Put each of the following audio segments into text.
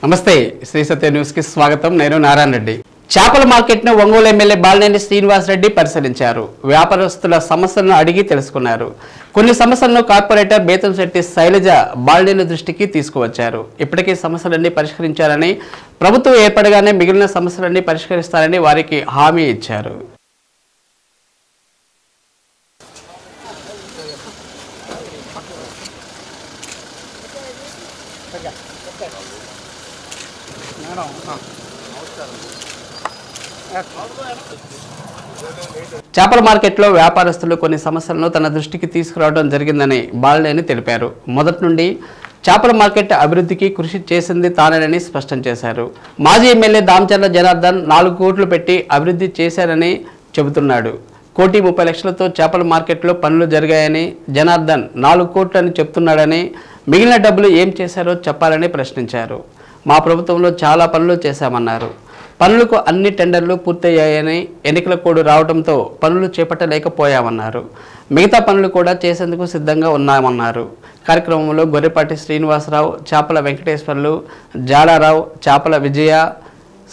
నమస్తే శ్రీ సత్య న్యూస్ కి స్వాగతం. నేను నారాయణ రెడ్డి. చేపల మార్కెట్ ను ఒంగోలు ఎమ్మెల్యే బాలినేని శ్రీనివాస్ రెడ్డి పరిశీలించారు. వ్యాపారస్తుల సమస్యలను అడిగి తెలుసుకున్నారు. కొన్ని సమస్యలను కార్పొరేటర్ బేతంశెట్టి శైలజ బాలినేని దృష్టికి తీసుకువచ్చారు. ఇప్పటికీ సమస్యలన్నీ పరిష్కరించారని, ప్రభుత్వం ఏర్పడగానే మిగిలిన సమస్యలన్నీ పరిష్కరిస్తారని వారికి హామీ ఇచ్చారు. చేపల మార్కెట్లో వ్యాపారస్తులు కొన్ని సమస్యలను తన దృష్టికి తీసుకురావడం జరిగిందని బాలినేని తెలిపారు. మొదటి నుండి చేపల మార్కెట్ అభివృద్ధికి కృషి చేసింది తానేనని స్పష్టం చేశారు. మాజీ ఎమ్మెల్యే దామచర్ల జనార్దన్ 4 కోట్లు పెట్టి అభివృద్ధి చేశారని చెబుతున్నాడు. 1,30,00,000తో చేపల మార్కెట్లో పనులు జరిగాయని, జనార్దన్ 4 కోట్లు అని చెప్తున్నాడని, మిగిలిన డబ్బులు ఏం చేశారో చెప్పాలని ప్రశ్నించారు. మా ప్రభుత్వంలో చాలా పనులు చేశామన్నారు. పనులకు అన్ని టెండర్లు పూర్తయ్యాయని, ఎన్నికల కోడ్ రావడంతో పనులు చేపట్టలేకపోయామన్నారు. మిగతా పనులు కూడా చేసేందుకు సిద్ధంగా ఉన్నామన్నారు. కార్యక్రమంలో గొర్రెపాటి శ్రీనివాసరావు, చేపల వెంకటేశ్వర్లు, జాడారావు, చేపల విజయ,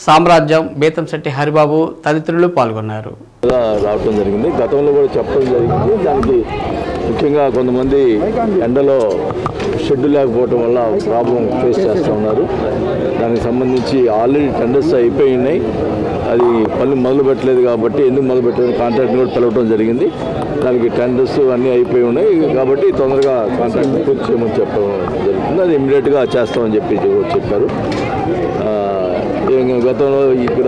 సామ్రాజ్యం, బేతంశెట్టి హరిబాబు తదితరులు పాల్గొన్నారు. రావడం జరిగింది. గతంలో కూడా చెప్పడం జరిగింది. దానికి ముఖ్యంగా కొంతమంది ఎండలో షెడ్ లేకపోవడం వల్ల ప్రాబ్లం ఫేస్ చేస్తూ ఉన్నారు. దానికి సంబంధించి ఆల్రెడీ టెండర్స్ అయిపోయి ఉన్నాయి. అది పనులు మొదలు పెట్టలేదు కాబట్టి ఎందుకు మొదలు పెట్టలేదు కాంట్రాక్ట్ కూడా పిలవడం జరిగింది. దానికి టెండర్స్ అన్నీ అయిపోయి ఉన్నాయి కాబట్టి తొందరగా కాంట్రాక్ట్ పూర్తి చేయమని చెప్పడం జరుగుతుంది. అది ఇమ్మీడియట్గా చేస్తామని చెప్పారు. గతంలో ఇక్కడ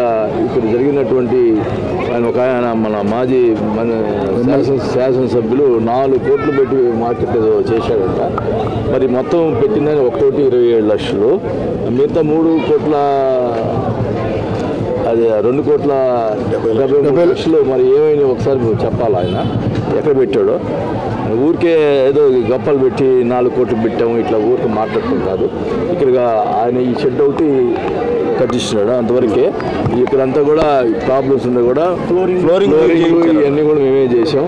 జరిగినటువంటి ఆయన మన మాజీ శాసనసభ్యులు 4 కోట్లు పెట్టి మార్కెట్ ఏదో చేశాడంట. మరి మొత్తం పెట్టిందని 1,27,00,000. మిగతా 3 కోట్ల అది 2,73,00,000 మరి ఏమైనా ఒకసారి చెప్పాలి. ఆయన ఎక్కడ పెట్టాడో ఊరికే ఏదో గప్పలు పెట్టి 4 కోట్లు పెట్టాము ఇట్లా ఊరికి మాట్లాడుతుంటారు. ఇక్కడగా ఆయన ఈ షెడ్ ఒకటి కట్టిస్తున్నాడు. అంతవరకే ఇక్కడంతా కూడా ప్రాబ్లమ్స్ ఉన్నాయి. కూడా ఫ్లోరింగ్ ఇవన్నీ కూడా మేమే చేసాం.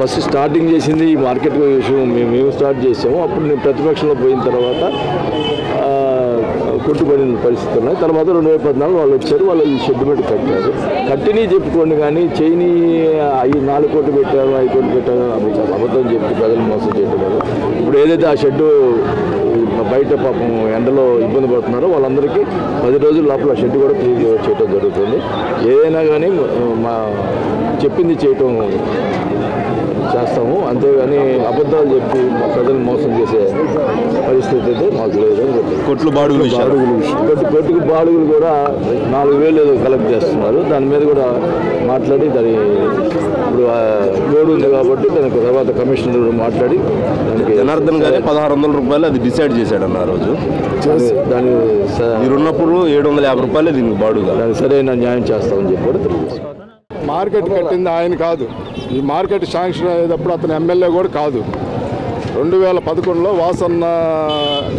ఫస్ట్ స్టార్టింగ్ చేసింది ఈ మార్కెట్ విషయం మేము స్టార్ట్ చేసాము. అప్పుడు నేను ప్రతిపక్షంలో పోయిన తర్వాత కొట్టుబడిన పరిస్థితులు ఉన్నాయి. తర్వాత 2014 వాళ్ళు వచ్చారు. వాళ్ళు ఈ షెడ్ పెట్టి కట్టారు. కట్టిని చెప్పుకోండి కానీ చేయని 4 కోట్లు పెట్టారు, 5 కోట్లు పెట్టారు అబద్ధం చెప్పి ప్రజలు మోసం చేయడం. ఇప్పుడు ఏదైతే ఆ షెడ్డు బయట పాపం ఎండలో ఇబ్బంది పడుతున్నారో వాళ్ళందరికీ 10 రోజుల లోపల షెడ్ కూడా క్లీన్ చేయడం జరుగుతుంది. ఏదైనా కానీ మా చెప్పింది చేయటం చేస్తాము. అంతేగాని అబద్ధాలు చెప్పి మా ప్రజలు మోసం చేసే పరిస్థితి అయితే మాకు లేదు. కొట్టుకు బాడుగులు కూడా 4,000 ఏదో కలెక్ట్ చేస్తున్నారు. దాని మీద కూడా మాట్లాడి దాని ఇప్పుడు లోడ్ ఉంది కాబట్టి దానికి తర్వాత కమిషనర్ మాట్లాడి దానికి జనార్దన్ గారే 1,600 రూపాయలు అది డిసైడ్ చేశాడన్న ఆ రోజు. దాని మీరున్నప్పుడు 750 రూపాయలు దీనికి బాడుగా దానికి సరైన న్యాయం చేస్తామని చెప్పి తెలియదు. మార్కెట్ కట్టింది ఆయన కాదు. ఈ మార్కెట్ శాంక్షన్ అయ్యేటప్పుడు అతను ఎమ్మెల్యే కూడా కాదు. 2011లో వాసన్న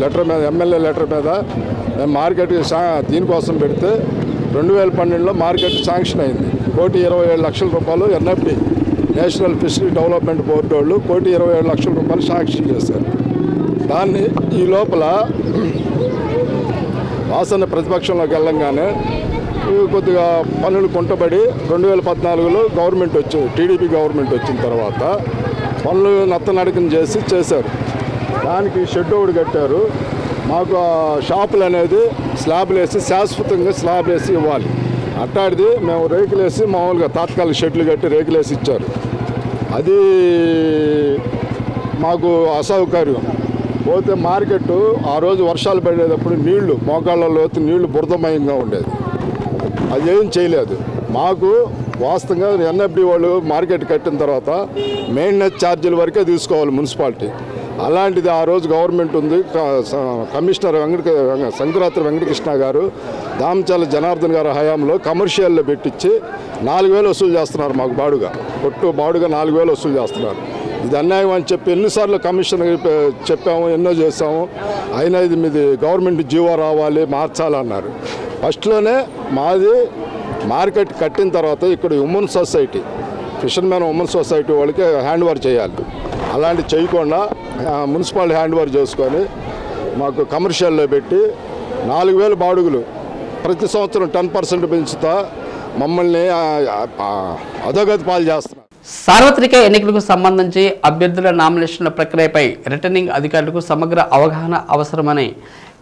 లెటర్ మీద, ఎమ్మెల్యే లెటర్ మీద మేము మార్కెట్ దీనికోసం పెడితే 2012లో మార్కెట్ శాంక్షన్ అయింది. 1,27,00,000 రూపాయలు ఎన్ఎఫ్డి నేషనల్ ఫిషరీ డెవలప్మెంట్ బోర్డు వాళ్ళు 1,27,00,000 రూపాయలు శాంక్షన్ చేశారు. దాన్ని ఈ లోపల వాసన్న ప్రతిపక్షంలోకి వెళ్ళంగానే కొద్దిగా పనులు కుంటబడి 2014లో గవర్నమెంట్ టీడీపీ గవర్నమెంట్ వచ్చిన తర్వాత పనులు నత్తనడకం చేశారు. దానికి షెడ్ ఒకటి కట్టారు. మాకు షాపులు అనేది స్లాబ్లు వేసి శాశ్వతంగా స్లాబ్ వేసి ఇవ్వాలి. అట్టాడిది మేము రేకులేసి మామూలుగా తాత్కాలిక షెడ్లు కట్టి రేకులేసి ఇచ్చారు. అది మాకు అసౌకర్యం. పోతే మార్కెట్ ఆ రోజు వర్షాలు పడేటప్పుడు నీళ్లు మోకాళ్ళలో నీళ్లు బురదమయంగా ఉండేది. అదేం చేయలేదు. మాకు వాస్తవంగా ఎన్ఎఫ్డి వాళ్ళు మార్కెట్ కట్టిన తర్వాత మెయింటెనెన్స్ ఛార్జీల వరకే తీసుకోవాలి మున్సిపాలిటీ. అలాంటిది ఆ రోజు గవర్నమెంట్ ఉంది. కమిషనర్ సంక్రాంతి వెంకటకృష్ణ గారు, దామచర్ల జనార్దన్ గారి హయాంలో కమర్షియల్లో పెట్టించి 4,000 వసూలు చేస్తున్నారు. మాకు బాడుగా బాడుగా 4,000 వసూలు చేస్తున్నారు. ఇది అన్యాయం అని చెప్పి ఎన్నిసార్లు కమిషన్ చెప్పాము, ఎన్నో చేసాము. అయినా ఇది మీది గవర్నమెంట్ జీవో రావాలి, మార్చాలన్నారు. ఫస్ట్లోనే మాది మార్కెట్ కట్టిన తర్వాత ఇక్కడ women society, fishermen women society వాళ్ళకి హ్యాండ్ ఓవర్ చేయాలి. అలాంటి చేయకుండా మున్సిపాలిటీ హ్యాండ్ ఓవర్ చేసుకొని మాకు కమర్షియల్లో పెట్టి 4000 బాడుగులు ప్రతి సంవత్సరం 10% పెంచుతా మమ్మల్ని అధోగతి పాలు చేస్తున్నారు. సార్వత్రిక ఎన్నికలకు సంబంధించి అభ్యర్థుల నామినేషన్ల ప్రక్రియపై రిటర్నింగ్ అధికారులకు సమగ్ర అవగాహన అవసరమని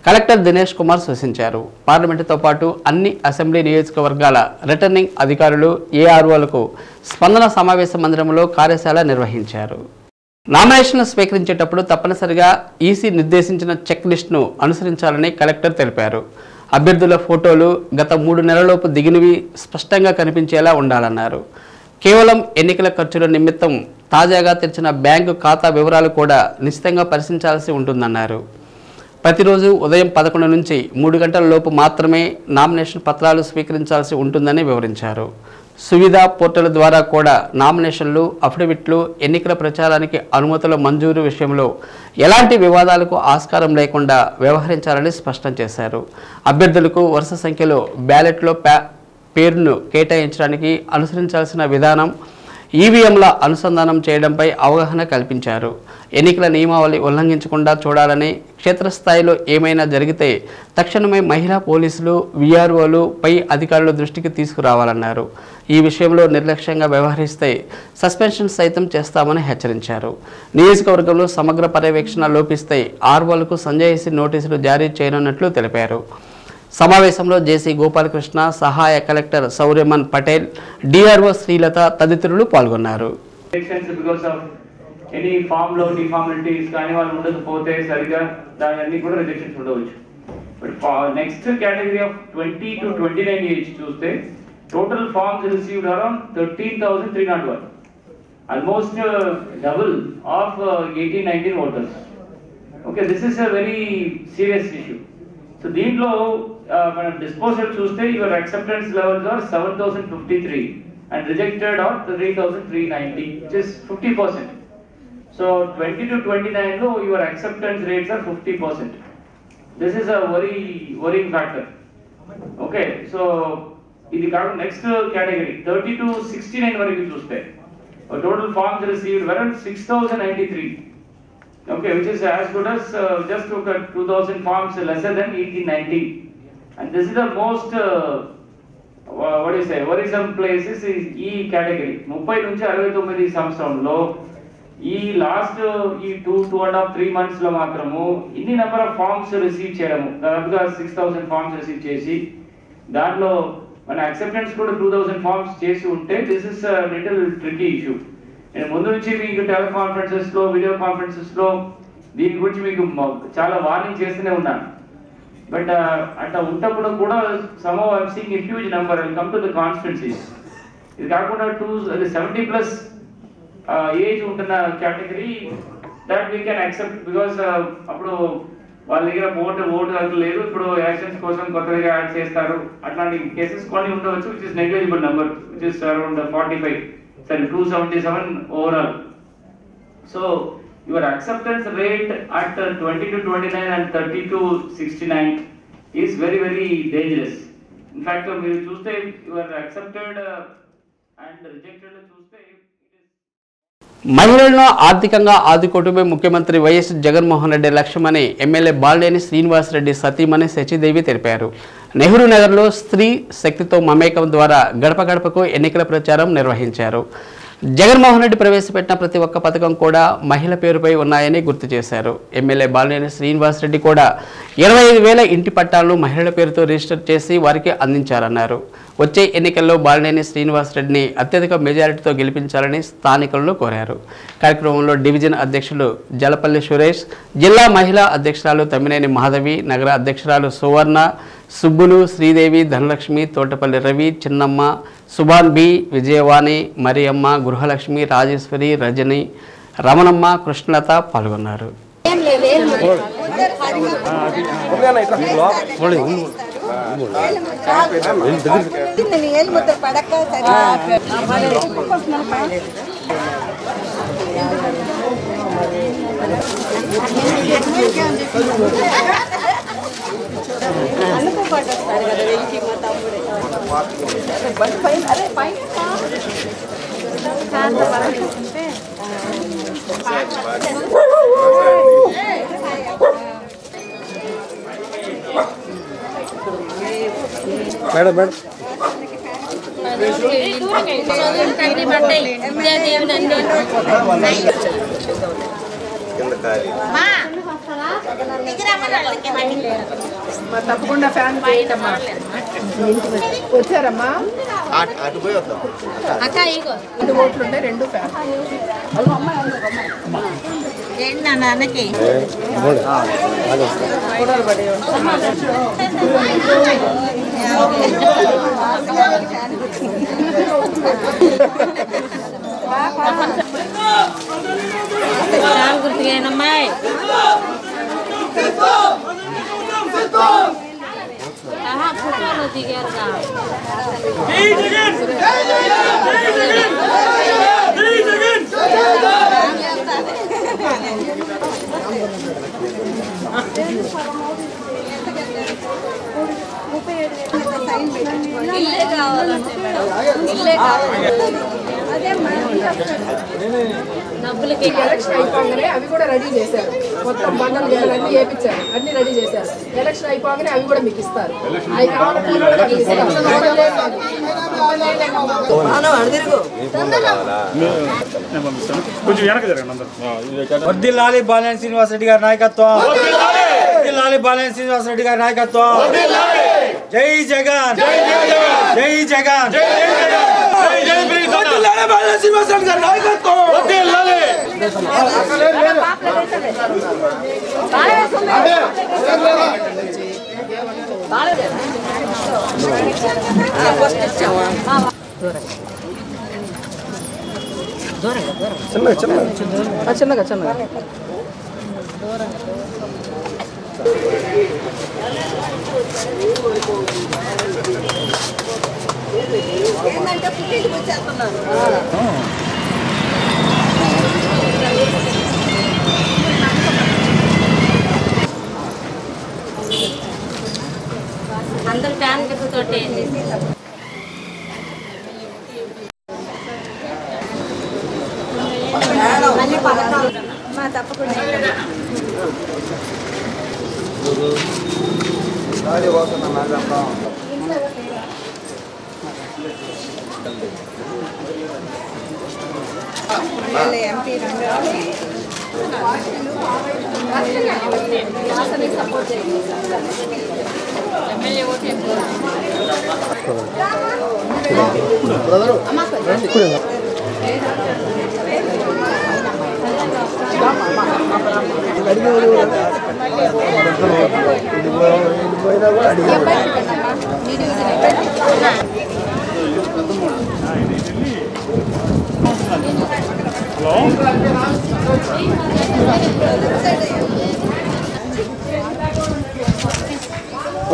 కలెక్టర్ దినేష్ కుమార్ సూచించారు. పార్లమెంటుతో పాటు అన్ని అసెంబ్లీ నియోజకవర్గాల రిటర్నింగ్ అధికారులు ఏఆర్ఓలకు స్పందన సమావేశ మందిరంలో కార్యశాల నిర్వహించారు. నామినేషన్లు స్వీకరించేటప్పుడు తప్పనిసరిగా ఈసీ నిర్దేశించిన చెక్ లిస్టును అనుసరించాలని కలెక్టర్ తెలిపారు. అభ్యర్థుల ఫోటోలు గత 3 నెలలలోపు దిగినవి స్పష్టంగా కనిపించేలా ఉండాలన్నారు. కేవలం ఎన్నికల ఖర్చుల నిమిత్తం తాజాగా తెరిచిన బ్యాంకు ఖాతా వివరాలు కూడా నిశ్చితంగా పరిశీలించాల్సి ఉంటుందన్నారు. ప్రతిరోజు ఉదయం 11 నుంచి 3 గంటల లోపు మాత్రమే నామినేషన్ పత్రాలు స్వీకరించాల్సి ఉంటుందని వివరించారు. సువిధ పోర్టల్ ద్వారా కూడా నామినేషన్లు, అఫిడవిట్లు, ఎన్నికల ప్రచారానికి అనుమతుల మంజూరు విషయంలో ఎలాంటి వివాదాలకు ఆస్కారం లేకుండా వ్యవహరించాలని స్పష్టం చేశారు. అభ్యర్థులకు వరుస సంఖ్యలో బ్యాలెట్లో పేరును కేటాయించడానికి అనుసరించాల్సిన విధానం, ఈవీఎంల అనుసంధానం చేయడంపై అవగాహన కల్పించారు. ఎన్నికల నియమావళి ఉల్లంఘించకుండా చూడాలని, క్షేత్రస్థాయిలో ఏమైనా జరిగితే తక్షణమే మహిళా పోలీసులు, వీఆర్ఓలు పై అధికారుల దృష్టికి తీసుకురావాలన్నారు. ఈ విషయంలో నిర్లక్ష్యంగా వ్యవహరిస్తే సస్పెన్షన్ సైతం చేస్తామని హెచ్చరించారు. నియోజకవర్గంలో సమగ్ర పర్యవేక్షణ లోపిస్తే ఆర్ఓలకు సంజాయిషి నోటీసులు జారీ చేయనున్నట్లు తెలిపారు. సమావేశంలో జేసీ గోపాలకృష్ణ, సహాయ కలెక్టర్ సౌర్యమన్ పటేల్, డిఆర్ఓ శ్రీలత తదితరులు పాల్గొన్నారు. ఎనీ ఫామ్ లో డిఫార్మాలిటీస్ కానీ వాళ్ళు ఉండకపోతే సరిగా దాని కూడా రిజెక్షన్స్ ఉండవచ్చు. But next category of 20 to 29 age చూస్తే total forms received around 13,301, almost double of 18-19 voters. Okay, this is a very serious issue. So దీంట్లో మనం డిస్పోజల్ చూస్తే your acceptance levels are 7,053 and rejected are 3,390, which is 50%. So 20 to 29 లో your acceptance rates are 50%. This is a worrying factor. Okay, so ఇది కాకుండా next category 30 to 69 వరకు చూస్తే total forms received were 6,093. Okay, which is as good as just 2,000 forms lesser than 18-19. And this is the most what do you say, worrisome places is ఈ category. 30 నుంచి 69 సంవత్సరంలో ఈ last ఈ 2.5-3 months లో మాత్రము ఇన్ని నెంబర్ ఆఫ్ ఫార్మ్స్ రిసీవ్ చేయడము, దాదాపుగా 6,000 ఫార్మ్స్ రిసీవ్ చేసి దాంట్లో మన యాక్సెప్టెన్స్ కూడా 2,000 ఫార్మ్స్ చేసి ఉంటే this is little tricky issue. నేను ముందు నుంచి మీకు టెలికాన్ఫరెన్సెస్ లో, వీడియో కాన్ఫరెన్సెస్ లో దీని గురించి మీకు చాలా వార్నింగ్ చేస్తూనే ఉన్నాను. బట్ అట్లా ఉన్నప్పుడు కూడా some how I'm seeing a huge number. I will come to the constituencies. ఇది కాకుండా 70+ ఏజ్ ఉంటున్న category that we can accept, because అప్పుడు వాళ్ళ దగ్గర ఓటు హక్కు లేదు, ఇప్పుడు ఎలక్షన్స్ కోసం కొత్తగా యాడ్ చేస్తారు. అట్లాంటి కేసెస్ కొన్ని ఉండవచ్చు, which is negligible number, which is around 277 overall. So your acceptance rate at 20 to 29 and 30 to 69 is very dangerous. In fact మీరు చూస్తే యువర్ యాక్సెప్టెడ్ అండ్ రిజెక్టెడ్ చూస్తే మహిళలను ఆర్థికంగా ఆదుకోవటమే ముఖ్యమంత్రి వైఎస్ జగన్మోహన్ రెడ్డి లక్ష్యమని ఎమ్మెల్యే బాలినేని శ్రీనివాసరెడ్డి సతీమణి శశిదేవి తెలిపారు. నెహ్రూ నగర్లో స్త్రీ శక్తితో మమేకం ద్వారా గడప గడపకు ఎన్నికల ప్రచారం నిర్వహించారు. జగన్మోహన్ రెడ్డి ప్రవేశపెట్టిన ప్రతి ఒక్క పథకం కూడా మహిళ పేరుపై ఉన్నాయని గుర్తు చేశారు. ఎమ్మెల్యే బాలినేని శ్రీనివాసరెడ్డి కూడా 25,000 ఇంటి పట్టాలను మహిళల పేరుతో రిజిస్టర్ చేసి వారికి అందించారన్నారు. వచ్చే ఎన్నికల్లో బాలినేని శ్రీనివాసరెడ్డిని అత్యధిక మెజారిటీతో గెలిపించాలని స్థానికులను కోరారు. కార్యక్రమంలో డివిజన్ అధ్యక్షులు జలపల్లి సురేష్, జిల్లా మహిళా అధ్యక్షురాలు తమ్మినేని మాధవి, నగర అధ్యక్షురాలు సువర్ణ, సుబ్బులు, శ్రీదేవి, ధనలక్ష్మి, తోటపల్లి రవి, చిన్నమ్మ, సుభాన్ బి, విజయవాణి, మరియమ్మ, గృహలక్ష్మి, రాజేశ్వరి, రజని, రమణమ్మ, కృష్ణలత పాల్గొన్నారు. తప్పకుండా ఫ్యాన్ వచ్చారమ్మా. 2 ఓట్లు ఉంటాయి, 2 ఫ్యాన్. నాన్నకి గుర్తుగానమ్మాయి ఫోటోలు దిగారుగా. ఇల్లే కావాలంటే మేడం, ఇల్లే కావాలి. డబ్బులకి ఎలక్షన్ అయిపోగానే అవి కూడా రెడీ చేశారు. మొత్తం బండలు గేలన్నీ వేయించారు, అన్ని రెడీ చేశారు. ఎలక్షన్ అయిపోగానే అవి కూడా మీకు ఇస్తారు. అవి కావాలంటే వర్ధిల్లాలి బాలినేని శ్రీనివాసరెడ్డి గారి నాయకత్వం, వర్ధిల్లాలి బాలినేని శ్రీనివాసరెడ్డి గారి నాయకత్వం. జై జగన్, జై జగన్, వర్ధిల్లాలి బాలినేని శ్రీనివాసరెడ్డి గారి నాయకత్వం. చిన్నగా చిన్నగా ఏంటంటే పుట్టింటికి వచ్చేస్తున్నారు. అందరు ఫ్యాన్ తోటి మళ్ళీ పథకాలు మా తప్పకుండా ఎంపీ సపోర్ట్ చేయండి. MLA vote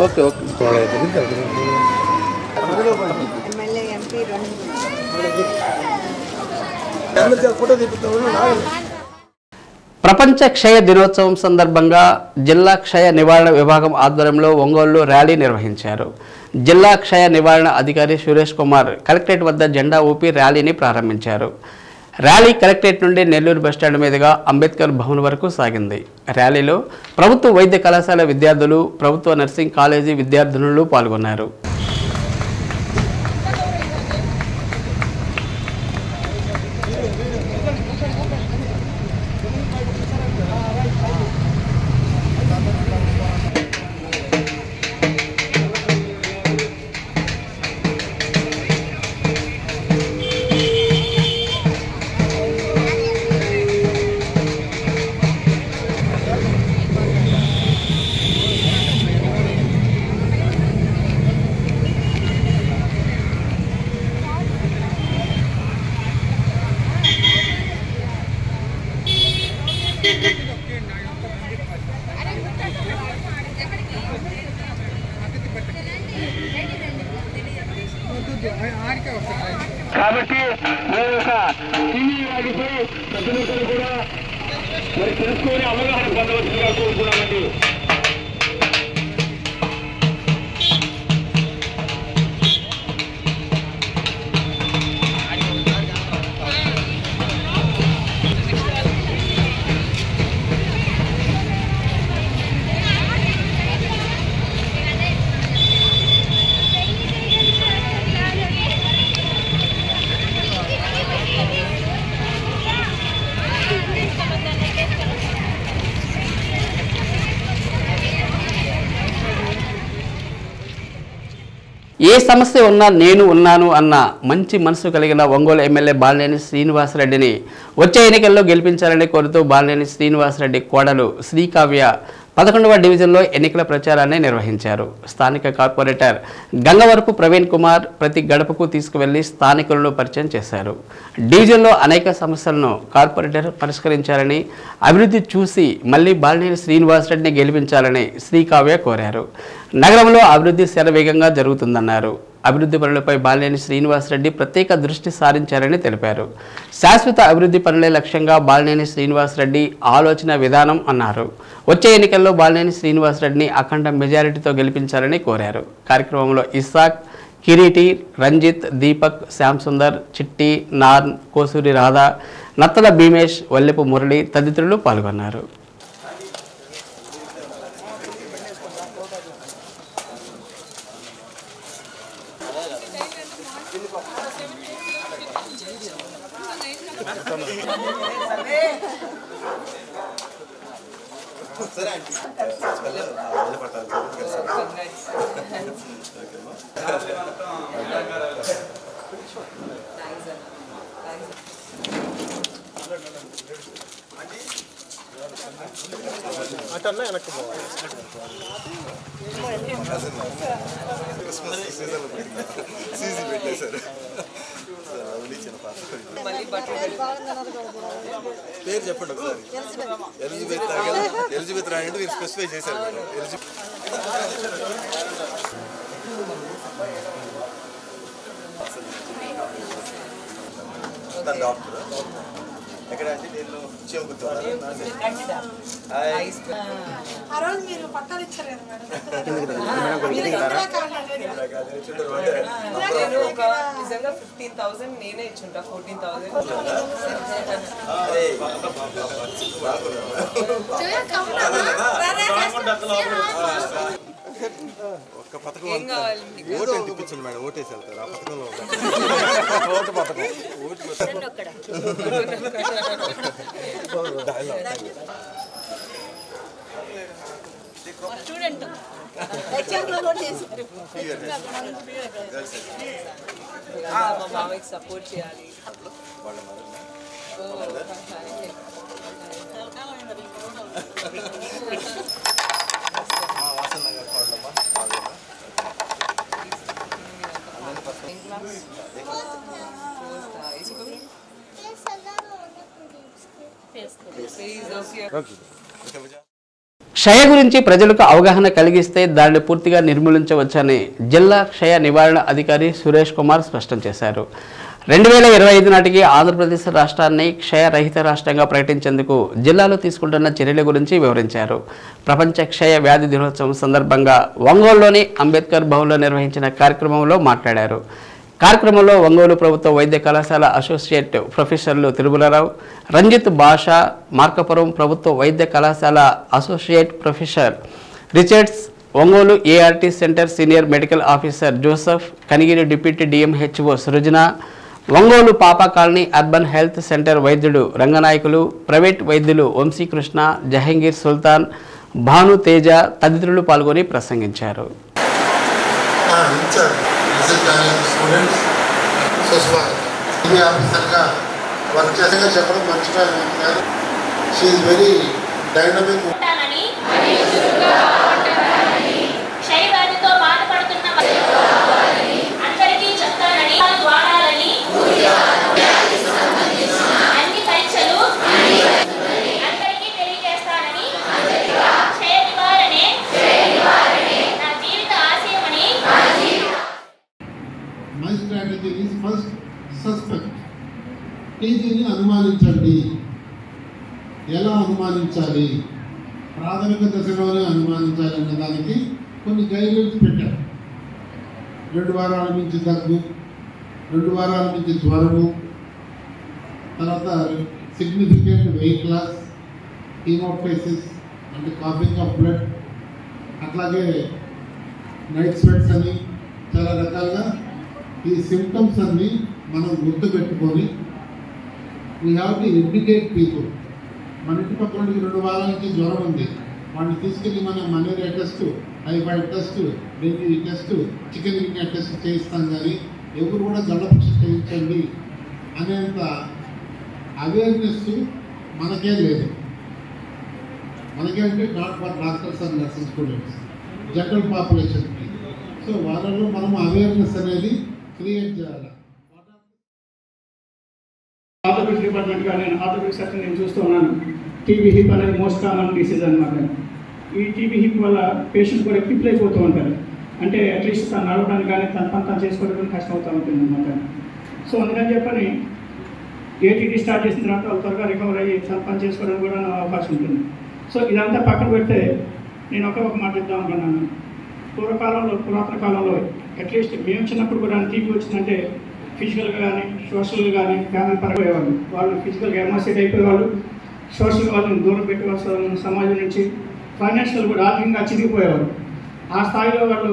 okay okay MLA MP ప్రపంచ క్షయ దినోత్సవం సందర్భంగా జిల్లా క్షయ నివారణ విభాగం ఆధ్వర్యంలో ఒంగోలులో ర్యాలీ నిర్వహించారు. జిల్లా క్షయ నివారణ అధికారి సురేష్ కుమార్ కలెక్టరేట్ వద్ద జెండా ఊపి ర్యాలీని ప్రారంభించారు. ర్యాలీ కలెక్టరేట్ నుండి నెల్లూరు బస్టాండ్ మీదుగా అంబేద్కర్ భవన్ వరకు సాగింది. ర్యాలీలో ప్రభుత్వ వైద్య కళాశాల విద్యార్థులు, ప్రభుత్వ నర్సింగ్ కాలేజీ విద్యార్థినులు పాల్గొన్నారు. కాబట్టి వాటిపై ప్రతినిధులు కూడా మరి తెలుసుకొని అవగాహన పొందవలసిందిగా కోరుతున్నామండి. ఏ సమస్య ఉన్నా నేను ఉన్నాను అన్న మంచి మనసు కలిగిన ఒంగోలు ఎమ్మెల్యే బాలినేని శ్రీనివాసరెడ్డిని వచ్చే ఎన్నికల్లో గెలిపించాలని కోరుతూ బాలినేని శ్రీనివాసరెడ్డి కోడలు శ్రీకావ్య 11వ డివిజన్లో ఎన్నికల ప్రచారాన్ని నిర్వహించారు. స్థానిక కార్పొరేటర్ గంగవరపు ప్రవీణ్ కుమార్ ప్రతి గడపకు తీసుకువెళ్లి స్థానికులను పరిచయం చేశారు. డివిజన్లో అనేక సమస్యలను కార్పొరేటర్ పరిష్కరించాలని, అభివృద్ధి చూసి మళ్లీ బాలినేని శ్రీనివాసరెడ్డిని గెలిపించాలని శ్రీకావ్య కోరారు. నగరంలో అభివృద్ధి శరవేగంగా జరుగుతుందన్నారు. అభివృద్ధి పనులపై బాలినేని శ్రీనివాసరెడ్డి ప్రత్యేక దృష్టి సారించారని తెలిపారు. శాశ్వత అభివృద్ధి పనులే లక్ష్యంగా బాలినేని శ్రీనివాసరెడ్డి ఆలోచన విధానం అన్నారు. వచ్చే ఎన్నికల్లో బాలినేని శ్రీనివాసరెడ్డిని అఖండ మెజారిటీతో గెలిపించాలని కోరారు. కార్యక్రమంలో ఇస్సాక్, కిరీటి, రంజిత్, దీపక్, శ్యామ్ సుందర్, చిట్టి, నార్న్, కోసూరి రాధా, నత్తల భీమేష్, వల్లెపు మురళి తదితరులు పాల్గొన్నారు. పేరు చెప్పండి ఒకసారి. ఎలిజబెత్ రాణి అంటే మీరు స్పెసిఫై చేశారు. డాక్టర్ ఎక్కడ అంటే నేను నిజంగా 15,000 నేనే ఇచ్చుంటా. 14,000 ఒక్క పథకం ఓటు తిప్పించండి మేడం. ఓటేసి వెళ్తారు. ఆ పథకంలో ఓటు పథకం స్టూడెంట్ మా మామయ్యకి సపోర్ట్ చేయాలి. క్షయ గురించి ప్రజలకు అవగాహన కలిగిస్తే దానిని పూర్తిగా నిర్మూలించవచ్చని జిల్లా క్షయ నివారణ అధికారి సురేష్ కుమార్ స్పష్టం చేశారు. 2025 నాటికి ఆంధ్రప్రదేశ్ రాష్ట్రాన్ని క్షయ రహిత రాష్ట్రంగా ప్రకటించేందుకు జిల్లాలో తీసుకుంటున్న చర్యల గురించి వివరించారు. ప్రపంచ క్షయ వ్యాధి దినోత్సవం సందర్భంగా ఒంగోలులోని అంబేద్కర్ భవన్లో నిర్వహించిన కార్యక్రమంలో మాట్లాడారు. కార్యక్రమంలో ఒంగోలు ప్రభుత్వ వైద్య కళాశాల అసోసియేట్ ప్రొఫెసర్లు తిరుమలరావు, రంజిత్ భాషా, మార్కాపురం ప్రభుత్వ వైద్య కళాశాల associate professor Richards, Ongole ART centre senior medical officer Joseph, Kanigiri deputy DMHO Srujana, Ongole Papa colony urban health centre వైద్యుడు రంగనాయకులు, ప్రైవేట్ వైద్యులు వంశీకృష్ణ, జహంగీర్ సుల్తాన్, భాను తేజ తదితరులు పాల్గొని ప్రసంగించారు. స్టూడెంట్స్ ఆఫీసర్గా వర్క్ చేసేగా చెప్పడం మంచిగా కాదు. She is very dynamic. My strategy is first suspect. టీజీని అనుమానించండి. ఎలా అనుమానించాలి? ప్రాథమిక దశలోనే అనుమానించాలి అనే దానికి కొన్ని గైడ్లైన్స్ పెట్టారు. 2 వారాల నుంచి దగ్గు, 2 వారాల నుంచి జ్వరము, తర్వాత సిగ్నిఫికెంట్ వెయిట్ లాస్, హీమోఫైసిస్ అంటే కాఫింగ్ ఆఫ్ బ్లడ్, అట్లాగే నైట్ స్వెట్స్ అని చాలా రకాలుగా ఈ సిమ్టమ్స్ అన్ని మనం గుర్తుపెట్టుకొని we have to educate people. మన ఇంటి పక్కనకి 2 వారాల నుంచి జ్వరం ఉంది, వాడిని తీసుకెళ్ళి మనం malaria test typhoid test, dengue test, chikungunya test చేయిస్తాం, కానీ ఎవరు కూడా జలపరీక్ష చేయించండి అనేంత అవేర్నెస్ మనకే లేదు. మనకేంటే not for doctors and nursing students, general పాపులేషన్కి. సో వాళ్ళలో మనం అవేర్నెస్ అనేది క్రియేట్ చేయాలి. ఆర్థోపెడిక్స్ డిపార్ట్మెంట్గా నేను ఆర్థోపెడిక్స్ సెక్షన్ నేను చూస్తూ ఉన్నాను. టీబీ హిప్ అనేది మోస్ట్ కామన్ డిసీజ్ అనమాట. ఈ టీబీ హిప్ వల్ల పేషెంట్ కూడా క్రిపుల్ అయిపోతూ ఉంటారు. అంటే అట్లీస్ట్ తను నడవడానికి కానీ తన పని తను చేసుకోవడానికి కష్టం అవుతూ ఉంటుంది అనమాట. సో అందుకని చెప్పని ఏటీటీ స్టార్ట్ చేసిన తర్వాత వాళ్ళు త్వరగా రికవర్ అయ్యి తన పని చేసుకోవడానికి కూడా అవకాశం ఉంటుంది. సో ఇదంతా పక్కన పెడితే నేను ఒక మాట ఇద్దాం అనుకున్నాను. పురాతన కాలంలో అట్లీస్ట్ మేము చిన్నప్పుడు కూడా టీబీ వచ్చిందంటే ఫిజికల్గా కానీ సోషల్గా కానీ ఫ్యామిలీ పరంగా అయ్యేవాళ్ళు. వాళ్ళు ఫిజికల్గా ఎమోసియేట్ అయిపోయేవాళ్ళు, సోషల్గా వాళ్ళని దూరం పెట్టేవాళ్ళు సమాజం నుంచి, ఫైనాన్షియల్ కూడా ఆర్థికంగా చిరిగిపోయేవారు. ఆ స్థాయిలో వాళ్ళు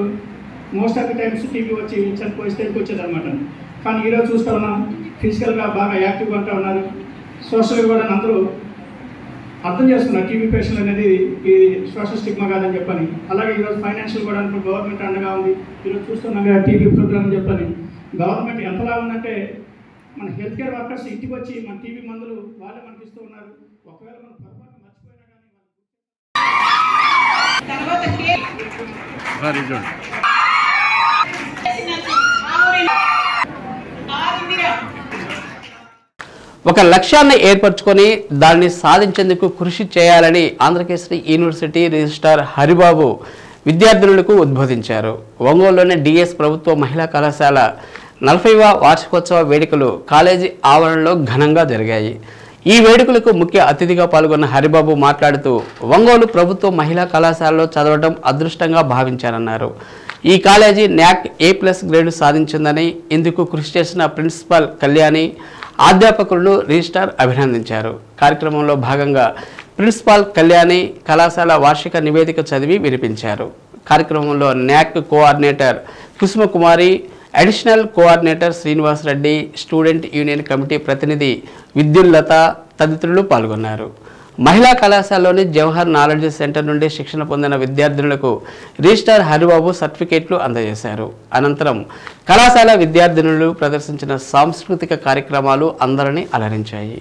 most of the times TB వచ్చి చనిపోయే స్థితికి వచ్చేదన్నమాట. కానీ ఈరోజు చూస్తూ ఉన్నాం ఫిజికల్గా బాగా యాక్టివ్గా ఉంటూ ఉన్నారు, సోషల్గా కూడా అందరూ అర్థం చేసుకున్నారు టీబీ పేషెంట్ అనేది ఈ సోషల్ స్టిగ్మా కాదని చెప్పని. అలాగే ఈరోజు ఫైనాన్షియల్ కూడా గవర్నమెంట్ అండగా ఉంది. ఈరోజు చూస్తున్నాం కదా టీబీ ప్రోగ్రామ్ అని చెప్పని. గవర్నమెంట్ ఎంతలా ఉందంటే మన హెల్త్ కేర్ వర్కర్స్ ఇంటికి వచ్చి మన టీబీ మందులు వాళ్ళే మనకి ఇస్తూ ఉన్నారు. ఒకవేళ మనం పొరపాటు మర్చిపోయినా ఒక లక్ష్యాన్ని ఏర్పరచుకొని దాన్ని సాధించేందుకు కృషి చేయాలని ఆంధ్రకేసరి యూనివర్సిటీ రిజిస్ట్రార్ హరిబాబు విద్యార్థులకు ఉద్బోధించారు. ఒంగోలులోని డిఎస్ ప్రభుత్వ మహిళా కళాశాల 40వ వార్షికోత్సవ వేడుకలు కాలేజీ ఆవరణలో ఘనంగా జరిగాయి. ఈ వేడుకలకు ముఖ్య అతిథిగా పాల్గొన్న హరిబాబు మాట్లాడుతూ ఒంగోలు ప్రభుత్వ మహిళా కళాశాలలో చదవడం అదృష్టంగా భావించారన్నారు. ఈ కాలేజీ న్యాక్ A+ గ్రేడ్ సాధించిందని, ఇందుకు కృషి చేసిన ప్రిన్సిపల్ కళ్యాణి, అధ్యాపకులను రిజిస్ట్రార్ అభినందించారు. కార్యక్రమంలో భాగంగా ప్రిన్సిపాల్ కళ్యాణి కళాశాల వార్షిక నివేదిక చదివి వినిపించారు. కార్యక్రమంలో NAAC coordinator Kusumakumari, additional coordinator Srinivas Reddy, student union committee ప్రతినిధి విద్యుల్లత తదితరులు పాల్గొన్నారు. మహిళా కళాశాలలోని జవహర్ నాలెడ్జ్ సెంటర్ నుండి శిక్షణ పొందిన విద్యార్థినులకు రిజిస్ట్రార్ హరిబాబు సర్టిఫికేట్లు అందజేశారు. అనంతరం కళాశాల విద్యార్థినులు ప్రదర్శించిన సాంస్కృతిక కార్యక్రమాలు అందరినీ అలరించాయి.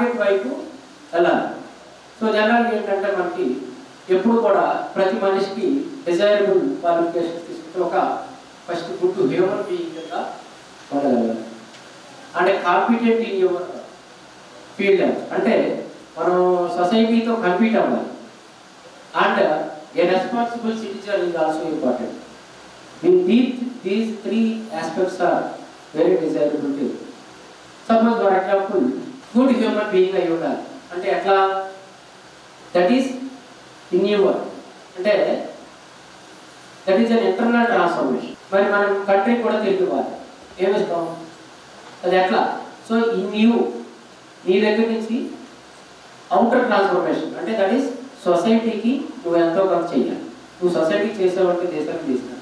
టార్గెట్ వైపు వెళ్ళాలి. సో జనరల్గా ఏంటంటే మనకి ఎప్పుడు కూడా ప్రతి మనిషికి డిజైరబుల్ క్వాలిఫికేషన్స్ తీసుకుంటే ఒక ఫస్ట్ గుడ్ హ్యూమన్ బీయింగ్గా ఉండగలగాలి. అంటే కాంపిటెంట్ ఇన్ యువర్ ఫీల్డ్, అంటే మనం సొసైటీతో కంపీట్ అవ్వాలి. And a responsible citizen is also important. These 3 aspects are very desirable to you. Suppose for example, good human being అయి ఉండాలి. అంటే ఎట్లా? దట్ ఈస్ ఇన్ యువర్, అంటే that is an internal transformation. మరి మనం కంట్రీ కూడా తిరిగివ్వాలి. ఏమిస్తాం? అది ఎట్లా? సో ఇన్ యూ, నీ దగ్గర నుంచి అవుటర్ ట్రాన్స్ఫర్మేషన్, అంటే దట్ ఈస్ సొసైటీకి నువ్వు ఎంతో కొంత చేయాలి. నువ్వు సొసైటీకి చేసేవాడికి దేశానికి చేసినా.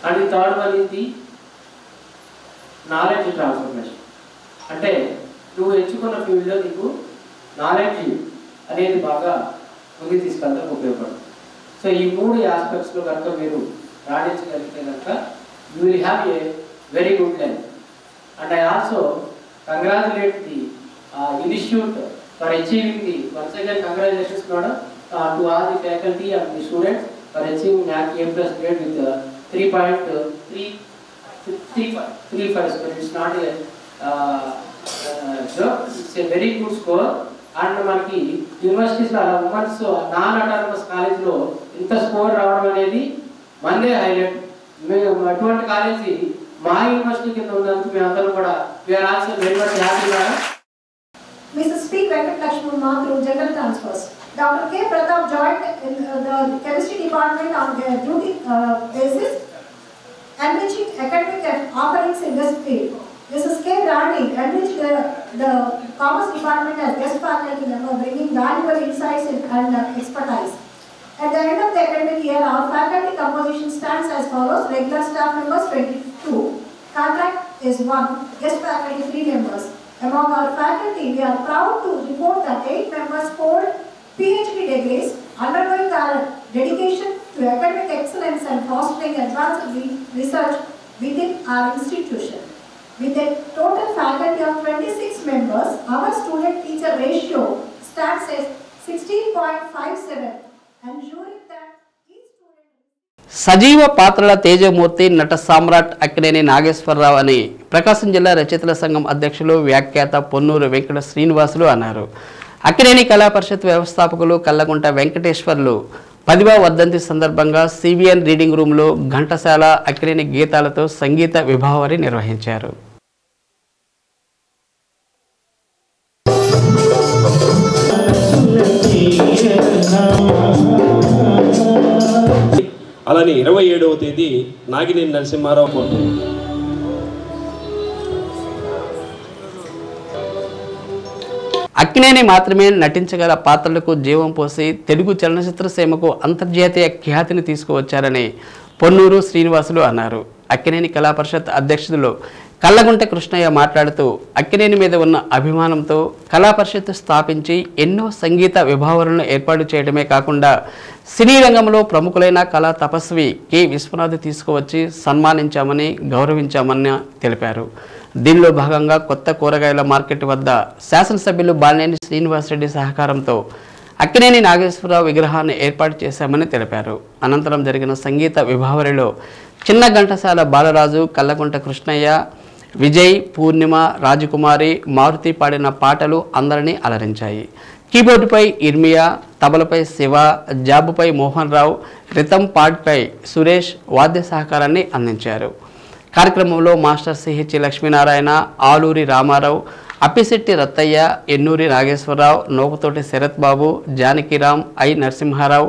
And the third one is the knowledge transformation, అంటే నువ్వు ఎంచుకున్న ఫీల్డ్లో నీకు నాలెడ్జ్ అనేది బాగా ముందుకు తీసుకెళ్ళడానికి ఉపయోగపడుతుంది. సో ఈ 3 ఆస్పెక్ట్స్లో కనుక మీరు రాణించగలిగితే కనుక you will have a very good life. And I also congratulate the institute for achieving the once again congratulations madam to all the faculty and the students for achieving NAAC A+ grade with 3.35 score. It's not a joke, it's a very good score. And మనకి యూనివర్సిటీస్లో women's non autonomous కాలేజ్లో ఇంత score రావడం అనేది మనదే highlight. అటువంటి college మా university కింద ఉన్నందుకు మేమందరం కూడా వీఆర్ ఆల్సో వెరీ మచ్ హ్యాపీగా. Mrs. P. Venkatlakshmi through general transfers. Dr. K. Pratap joined in the chemistry department on their duty basis, enriching academic offerings in this field. Mrs. K. Rani enriched the commerce department as guest faculty member, bringing valuable insights and expertise. At the end of the academic year, our faculty composition stands as follows: regular staff members 22, contract is 1, guest faculty 3 members. Among our faculty, we are proud to report that 8 members hold PhD degrees, undergoing our dedication to academic excellence and fostering advanced research within our institution. With a total faculty of 26 members, our student-teacher ratio stands at 16.57, ensuring that సజీవ పాత్రల తేజమూర్తి నట సామ్రాట్ అక్కినేని నాగేశ్వరరావు అని ప్రకాశం జిల్లా రచయితల సంఘం అధ్యక్షులు వ్యాఖ్యాత పొన్నూరు వెంకట శ్రీనివాసులు అన్నారు. అక్కినేని కళా పరిషత్ వ్యవస్థాపకులు కల్లగుంట వెంకటేశ్వర్లు 10వ వర్ధంతి సందర్భంగా సివిఎన్ రీడింగ్ రూమ్లో ఘంటసాల అక్కినేని గీతాలతో సంగీత విభావరి నిర్వహించారు. అలానే 27వ తేదీ నాగినేని నరసింహారావు అక్కినేని మాత్రమే నటించగల పాత్రలకు జీవం పోసి తెలుగు చలనచిత్ర సీమకు అంతర్జాతీయ ఖ్యాతిని తీసుకువచ్చారని పొన్నూరు శ్రీనివాసులు అన్నారు. అక్కినేని కళా పరిషత్ అధ్యక్షులు కల్లగుంట కృష్ణయ్య మాట్లాడుతూ అక్కినేని మీద ఉన్న అభిమానంతో కళా పరిషత్ స్థాపించి ఎన్నో సంగీత విభావరులను ఏర్పాటు చేయడమే కాకుండా సినీ రంగంలో ప్రముఖులైన కళా తపస్వి కె విశ్వనాథ్ తీసుకువచ్చి సన్మానించామని గౌరవించామని తెలిపారు. దీనిలో భాగంగా కొత్త కూరగాయల మార్కెట్ వద్ద శాసనసభ్యులు బాలినేని శ్రీనివాసరెడ్డి సహకారంతో అక్కినేని నాగేశ్వరరావు విగ్రహాన్ని ఏర్పాటు చేశామని తెలిపారు. అనంతరం జరిగిన సంగీత విభావరిలో చిన్న ఘంటసాల బాలరాజు, కల్లగుంట కృష్ణయ్య, విజయ్, పూర్ణిమ, రాజకుమారి, మారుతి పాడిన పాటలు అందరినీ అలరించాయి. కీబోర్డుపై ఇర్మియా, తబలపై శివ, జాబుపై మోహన్ రావు, రితం పాడ్పై సురేష్ వాద్య సహకారాన్ని అందించారు. కార్యక్రమంలో master CH Lakshminarayana, Aluri Ramarao, Appisetti Rattaiah, Ennuri Nageswararao, Noputoti Sarath Babu, Janakiram, I Narasimharao,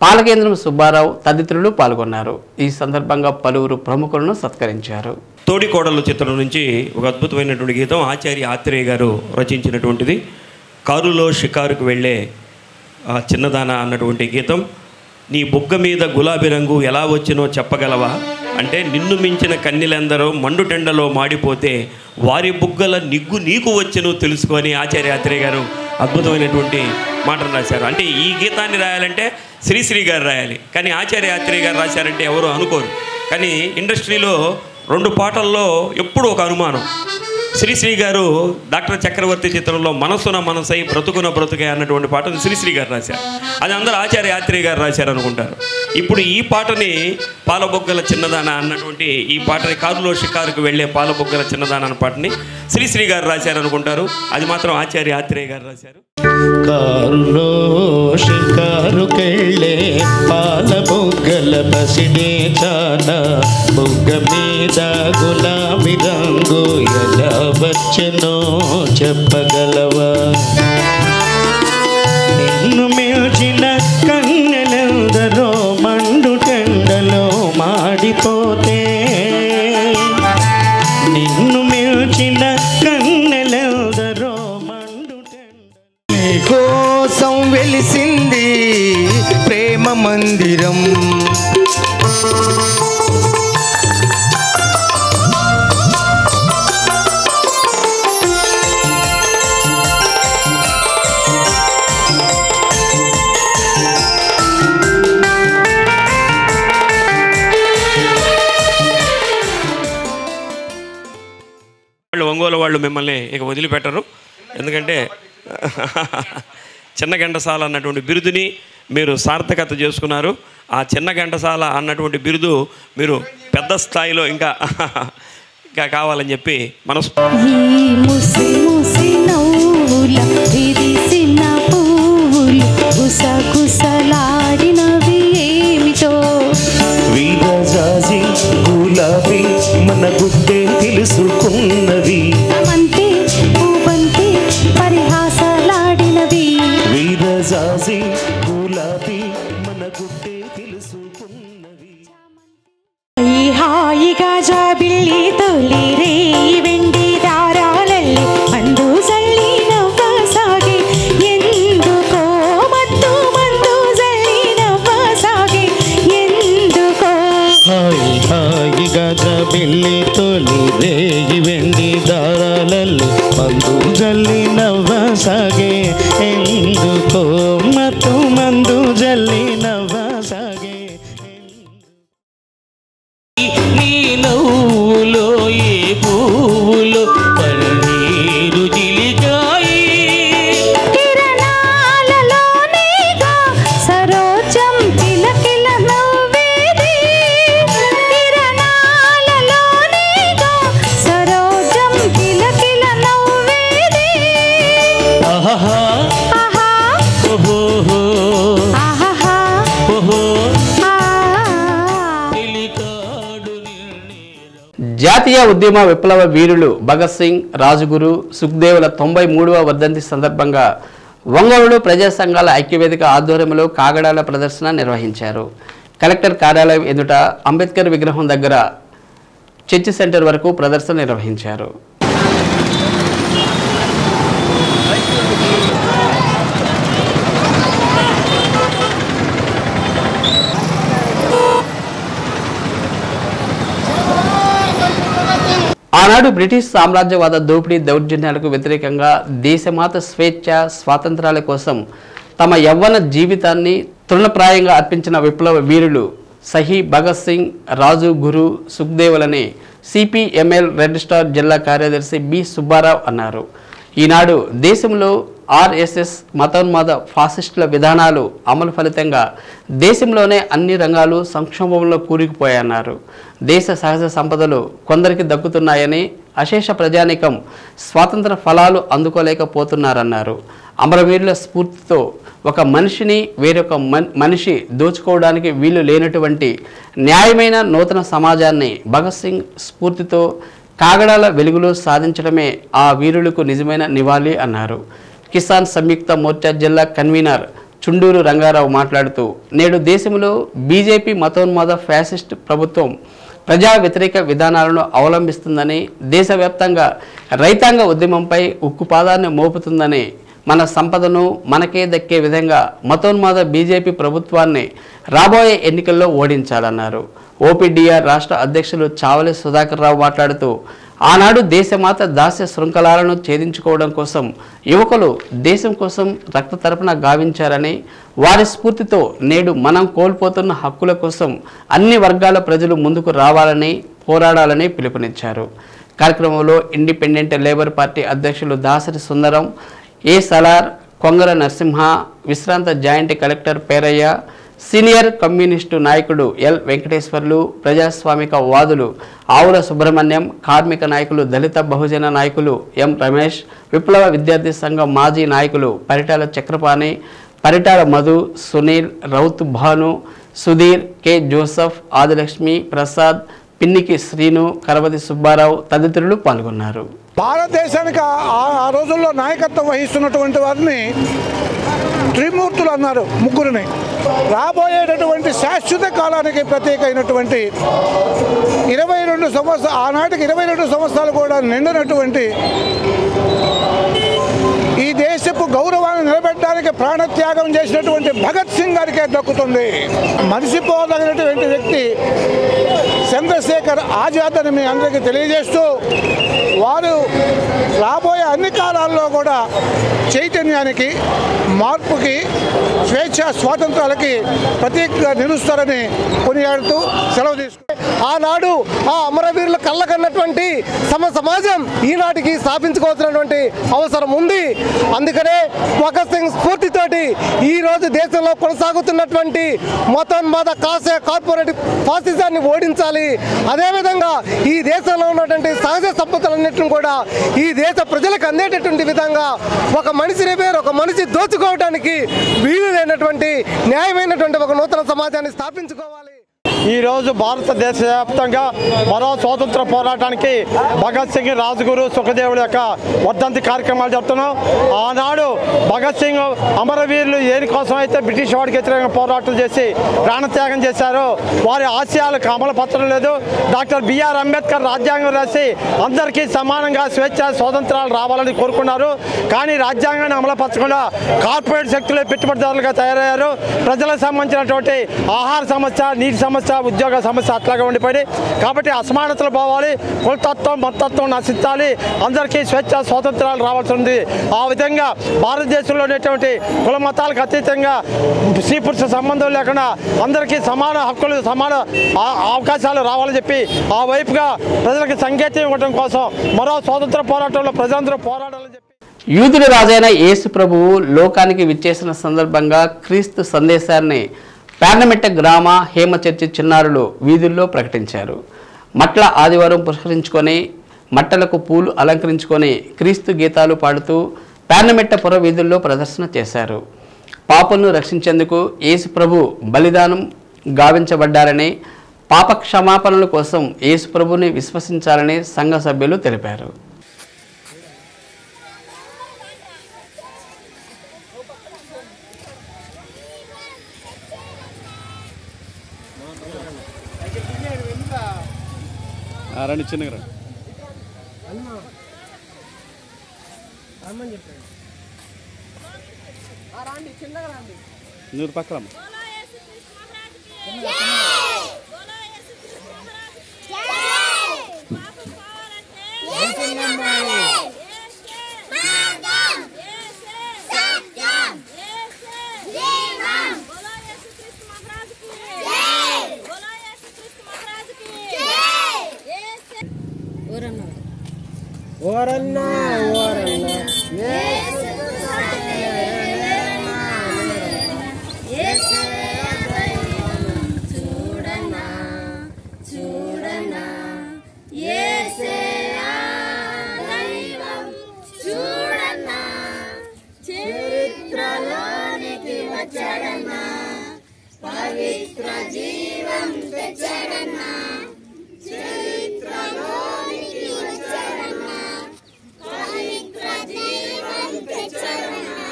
Palakendram Subbarao తదితరులు పాల్గొన్నారు. ఈ సందర్భంగా పలువురు ప్రముఖులను సత్కరించారు. తోడికోడలు చిత్రం నుంచి ఒక అద్భుతమైనటువంటి గీతం ఆచార్య ఆత్రేయ గారు రచించినటువంటిది. కారులో షికారుకు వెళ్ళే చిన్నదాన అన్నటువంటి గీతం. నీ బుగ్గ మీద గులాబీ రంగు ఎలా వచ్చినో చెప్పగలవా అంటే, నిన్ను మించిన కన్నెలందరూ మండుటెండలో మాడిపోతే వారి బుగ్గల నిగ్గు నీకు వచ్చెను తెలుసుకొని ఆచార్య ఆత్రేయ గారు అద్భుతమైనటువంటి మాటలు రాశారు. అంటే ఈ గీతాన్ని రాయాలంటే శ్రీశ్రీ గారు రాయాలి, కానీ ఆచార్య ఆత్రేయ గారు రాశారంటే ఎవరు అనుకోరు. కానీ ఇండస్ట్రీలో 2 పాటల్లో ఎప్పుడు ఒక అనుమానం, శ్రీశ్రీ గారు డాక్టర్ చక్రవర్తి చిత్రంలో మనసున మనసై బ్రతుకున బ్రతుకే అన్నటువంటి పాటను శ్రీశ్రీ గారు రాశారు. అది అందరూ ఆచార్య యాత్రి గారు రాశారు అనుకుంటారు. ఇప్పుడు ఈ పాటని పాలబొగ్గల చిన్నదాన అన్నటువంటి ఈ పాటని కారులో షికారుకు వెళ్ళే పాలబొగ్గల చిన్నదాన అన్న పాటని శ్రీశ్రీ గారు రాశారు అనుకుంటారు. అది మాత్రం ఆచార్య యాత్రి గారు రాశారు. కారులో షికారుకెళ్ళే పాల బొగ్గల పసిడే చాల బొగ్గ మీద గులాబీ రంగు ఎలా వచ్చెనో చెప్పగలవా? నిన్ను మిల్చిన కన్నెలెందరో మండు టెండలో మాడిపోతే, నిన్ను మిల్చిన కన్నెలెందరో కోసం వెలిసింది ప్రేమ మందిరం. ఒంగోలు వాళ్ళు మిమ్మల్ని ఇక వదిలిపెట్టరు. ఎందుకంటే చిన్న ఘంటసాల అన్నటువంటి బిరుదుని మీరు సార్థకత చేసుకున్నారు. ఆ చిన్న ఘంటసాల అన్నటువంటి బిరుదు మీరు పెద్ద స్థాయిలో ఇంకా కావాలని చెప్పి వీరజాజి గులాబీ మన గుడ్డే తెలుసుకున్నవి, వీరజాజి గులాబీ మన గుడ్డే తెలుసుకున్నవి. హాయిగా జాబిల్లి తొలి రే వెండి దారాలల్లి మందు జల్లి నవ్వసాగే, ఎందుకో మత్తు మందు జల్లి నవ్వసాగే, ఎందుకో హాయిగా జాబిల్లి తొలి రే వెండి దారాలల్లి మందు జల్లి నవ్వసాగే, ఎందుకో మత్తు మందు జల్లి నవ్వసాగే. నీ నవ్వులో ఏ పువ్వులో పన్నీరు జిలికాయి, కిరణాలలోనేగా సరోజం కిలకిల నవ్వేది, కిరణాలలోనేగా సరోజం కిలకిల నవ్వేది. ఆహా ఓహో ఆహా ఓహో. జాతీయ ఉద్యమ విప్లవ వీరులు భగత్ సింగ్, రాజుగురు, సుఖ్దేవుల 93వ వర్ధంతి సందర్భంగా ఒంగోలులో ప్రజా సంఘాల ఐక్యవేదిక ఆధ్వర్యంలో కాగడాల ప్రదర్శన నిర్వహించారు. కలెక్టర్ కార్యాలయం ఎదుట అంబేద్కర్ విగ్రహం దగ్గర చర్చి సెంటర్ వరకు ప్రదర్శన నిర్వహించారు. ఆనాడు బ్రిటిష్ సామ్రాజ్యవాద దోపిడీ దౌర్జన్యాలకు వ్యతిరేకంగా దేశమాత స్వేచ్ఛ స్వాతంత్రాల కోసం తమ యవ్వన జీవితాన్ని తృణప్రాయంగా అర్పించిన విప్లవ వీరులు సహీ భగత్ సింగ్, రాజు గురు, సుఖ్దేవులని సిపిఎంఎల్ రెడ్ స్టార్ జిల్లా కార్యదర్శి బి సుబ్బారావు అన్నారు. ఈనాడు దేశంలో ఆర్ఎస్ఎస్ మతోన్మాద ఫాసిస్టుల విధానాలు అమలు ఫలితంగా దేశంలోనే అన్ని రంగాలు సంక్షోభంలో కూరుకుపోయన్నారు. దేశ సహజ సంపదలు కొందరికి దక్కుతున్నాయని అశేష ప్రజానీకం స్వాతంత్ర ఫలాలు అందుకోలేకపోతున్నారన్నారు. అమరవీరుల స్ఫూర్తితో ఒక మనిషిని వేరొక మనిషి దోచుకోవడానికి వీలు లేనటువంటి న్యాయమైన నూతన సమాజాన్ని భగత్ సింగ్ స్ఫూర్తితో కాగడాల వెలుగులో సాధించడమే ఆ వీరులకు నిజమైన నివాళి అన్నారు. కిసాన్ సంయుక్త మోర్చా జిల్లా కన్వీనర్ చుండూరు రంగారావు మాట్లాడుతూ నేడు దేశంలో బీజేపీ మతోన్మాద ఫ్యాసిస్ట్ ప్రభుత్వం ప్రజా వ్యతిరేక విధానాలను అవలంబిస్తుందని, దేశవ్యాప్తంగా రైతాంగ ఉద్యమంపై ఉక్కుపాదాన్ని మోపుతుందని, మన సంపదను మనకే దక్కే విధంగా మతోన్మాద బీజేపీ ప్రభుత్వాన్ని రాబోయే ఎన్నికల్లో ఓడించాలన్నారు. ఓపీడీఆర్ రాష్ట్ర అధ్యక్షులు చావలి సుధాకర్ రావు మాట్లాడుతూ ఆనాడు దేశమాత దాస్య శృంఖలాలను ఛేదించుకోవడం కోసం యువకులు దేశం కోసం రక్త తరపున గావించారని, వారి స్ఫూర్తితో నేడు మనం కోల్పోతున్న హక్కుల కోసం అన్ని వర్గాల ప్రజలు ముందుకు రావాలని, పోరాడాలని పిలుపునిచ్చారు. కార్యక్రమంలో ఇండిపెండెంట్ లేబర్ పార్టీ అధ్యక్షులు దాసరి సుందరం, ఏ సలార్, కొంగర నరసింహ, విశ్రాంత joint collector Perayya, senior communist నాయకుడు ఎల్ వెంకటేశ్వర్లు, ప్రజాస్వామిక వాదులు ఆవుల సుబ్రహ్మణ్యం, కార్మిక నాయకులు, దళిత బహుజన నాయకులు ఎం రమేష్, విప్లవ విద్యార్థి సంఘం మాజీ నాయకులు పరిటాల చక్రపాణి, పరిటాల మధు, సునీల్, రౌత్ భాను, సుధీర్, కె జోసఫ్, ఆదిలక్ష్మి, ప్రసాద్, పిన్నికి శ్రీను, కరవతి సుబ్బారావు తదితరులు పాల్గొన్నారు. భారతదేశానికి ఆ రోజుల్లో నాయకత్వం వహిస్తున్నటువంటి వారిని త్రిమూర్తులు అన్నారు, ముగ్గురిని. రాబోయేటటువంటి శాశ్వత కాలానికి ప్రత్యేక అయినటువంటి 22 సంవత్సరాలు, ఆనాటికి 22 సంవత్సరాలు కూడా నిండినటువంటి ఈ దేశపు గౌరవాన్ని నిలబెట్టడానికి ప్రాణత్యాగం చేసినటువంటి భగత్ సింగ్ గారికే దక్కుతుంది. మనిషిపోదగినటువంటి వ్యక్తి చంద్రశేఖర్ ఆజాద్ అని మీ అందరికీ తెలియజేస్తూ, వారు రాబోయే అన్ని కాలాల్లో కూడా చైతన్యానికి, మార్పుకి, స్వేచ్ఛ స్వాతంత్రాలకి ప్రతీకగా నిలుస్తారని కొనియాడుతూ సెలవు తీసుకుంటారు. ఆనాడు ఆ అమరవీరుల కళ్ళకన్నటువంటి సమాజం ఈనాటికి స్థాపించుకోవాల్సినటువంటి అవసరం ఉంది. అందుకనే భగత్ సింగ్ స్ఫూర్తితోటి ఈరోజు దేశంలో కొనసాగుతున్నటువంటి మతోన్మాద కార్పొరేట్ ఫాసిజాన్ని ఓడించాలి. అదేవిధంగా ఈ దేశంలో ఉన్నటువంటి సహజ సంపదలన్నింటిని కూడా ఈ దేశ ప్రజలకు అందేటటువంటి విధంగా ఒక మనిషిని ఒక మనిషి దోచుకోవడానికి వీలు లేనటువంటి న్యాయమైనటువంటి ఒక నూతన సమాజాన్ని స్థాపించుకోవాలి. ఈరోజు భారతదేశ వ్యాప్తంగా మరో స్వాతంత్ర పోరాటానికి భగత్ సింగ్, రాజ్గురు, సుఖదేవుల యొక్క వర్ధంతి కార్యక్రమాలు జరుపుతున్నాం. ఆనాడు భగత్ సింగ్ అమరవీరులు దేనికోసం అయితే బ్రిటిష్ వాడికి వ్యతిరేకంగా పోరాటం చేసి ప్రాణత్యాగం చేశారో వారి ఆశయాలకు అమలుపరచడం లేదు. డాక్టర్ బిఆర్ అంబేద్కర్ రాజ్యాంగం రాసి అందరికీ సమానంగా స్వేచ్ఛ స్వాతంత్రాలు రావాలని కోరుకున్నారు. కానీ రాజ్యాంగాన్ని అమలుపరచకుండా కార్పొరేట్ శక్తులే పెట్టుబడిదారులుగా తయారయ్యారు. ప్రజలకు సంబంధించినటువంటి ఆహార సమస్య, నీటి సమస్య, ఉద్యోగ సమస్య అట్లాగే ఉండిపోయి. కాబట్టి అసమానతలు పోవాలి, కులతత్వం మతత్వం నశించాలి, అందరికీ స్వేచ్ఛ స్వాతంత్రాలు రావాల్సి ఉంది. ఆ విధంగా భారతదేశంలో ఉన్నటువంటి కుల మతాలకు అతీతంగా స్త్రీ పురుష సంబంధం లేకుండా అందరికీ సమాన హక్కులు, సమాన అవకాశాలు రావాలని చెప్పి ఆ వైపుగా ప్రజలకు సంకేతం ఇవ్వడం కోసం మరో స్వాతంత్ర పోరాటంలో ప్రజలందరూ పోరాడాలని చెప్పి యూదుల రాజైన యేసు ప్రభువు లోకానికి విచ్చేసిన సందర్భంగా క్రీస్తు సందేశాన్ని పార్లమెంట్ గ్రామ హేమ చర్చి చిన్నారులు వీధుల్లో ప్రకటించారు. మట్ల ఆదివారం పురస్కరించుకొని మట్టలకు పూలు అలంకరించుకొని క్రీస్తు గీతాలు పాడుతూ పార్లమెంట్ పుర వీధుల్లో ప్రదర్శన చేశారు. పాపలను రక్షించేందుకు యేసు ప్రభు బలిదానం గావించబడ్డారని, పాప క్షమాపణల కోసం యేసు ప్రభుని విశ్వసించాలని సంఘ సభ్యులు తెలిపారు. రండి చిన్నగా రండి. నూరు పక్కన ఓరన్నా ఓరన్నా చూడన్నా చూడన్నా యేసయ్యా దైవం చూడన్నా చరిత్రలోనికి వచ్చాడన్నా పవిత్ర జీవం తెచ్చాడన్నా చరిత్రలోనికి వచ్చాడన్నా పవిత్ర జీవం తెచ్చాడన్నా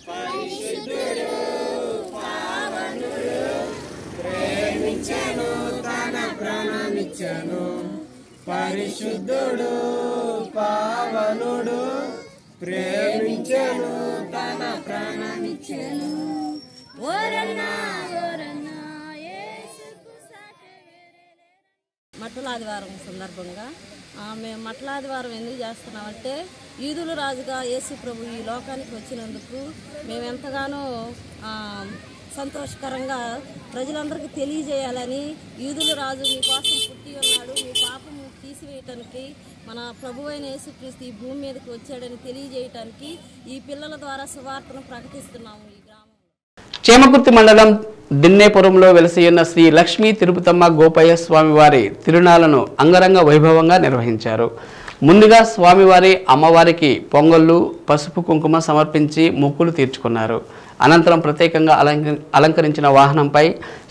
పరిశుద్ధుడు పావనుడు ప్రేమించను తన ప్రాణమిచ్చను పరిశుద్ధుడు పావనుడు ప్రేమించను తన ప్రాణమిచ్చను ఓరన్నా ఓరన్నా మట్టల ఆదివారం సందర్భంగా మేము మట్టల ఆదివారం ఎందుకు చేస్తున్నామంటే యూదుల రాజుగా యేసు ప్రభు ఈ లోకానికి వచ్చినందుకు మేము ఎంతగానో సంతోషకరంగా ప్రజలందరికీ తెలియజేయాలని, యూదుల రాజు మీకోసం పుట్టి ఉన్నాడు, మీ పాపము తీసివేయటానికి మన ప్రభువైన యేసుక్రీస్తు ఈ భూమి మీదకి వచ్చాడని తెలియజేయటానికి ఈ పిల్లల ద్వారా సువార్తను ప్రకటిస్తున్నాము. ఈ గ్రామం చేమకుర్తి మండలం దిన్నేపురంలో వెలసి ఉన్న శ్రీ లక్ష్మీ తిరుపతమ్మ గోపయ్య స్వామివారి తిరునాళ్లను అంగరంగ వైభవంగా నిర్వహించారు. ముందుగా స్వామివారి అమ్మవారికి పొంగళ్ళు, పసుపు కుంకుమ సమర్పించి మొక్కులు తీర్చుకున్నారు. అనంతరం ప్రత్యేకంగా అలంకరించిన వాహనంపై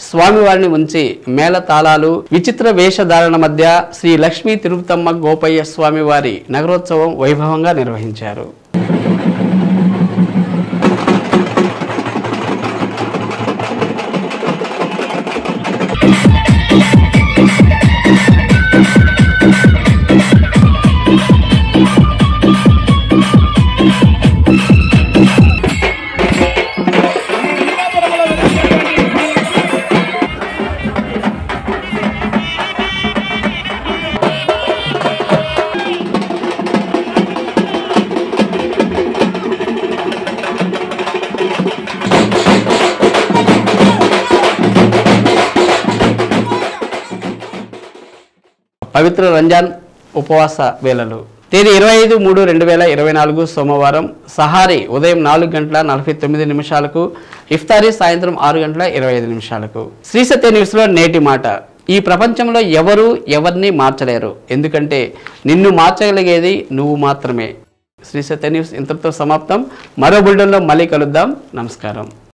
స్వామివారిని ఉంచి మేళ తాళాలు, విచిత్ర వేషధారణ మధ్య శ్రీ లక్ష్మీ తిరుపతమ్మ గోపయ్య స్వామివారి నగరోత్సవం వైభవంగా నిర్వహించారు. పవిత్ర రంజాన్ ఉపవాస వేళలు తేదీ 25/3/2024 సోమవారం సహారీ ఉదయం 4:49 ఇఫ్తారీ సాయంత్రం 6:25 శ్రీ సత్య న్యూస్లో నేటి మాట. ఈ ప్రపంచంలో ఎవరు ఎవరిని మార్చలేరు, ఎందుకంటే నిన్ను మార్చగలిగేది నువ్వు మాత్రమే. శ్రీ సత్య న్యూస్ ఇంతటితో సమాప్తం. మరో బులెటిన్లో మళ్ళీ కలుద్దాం. నమస్కారం.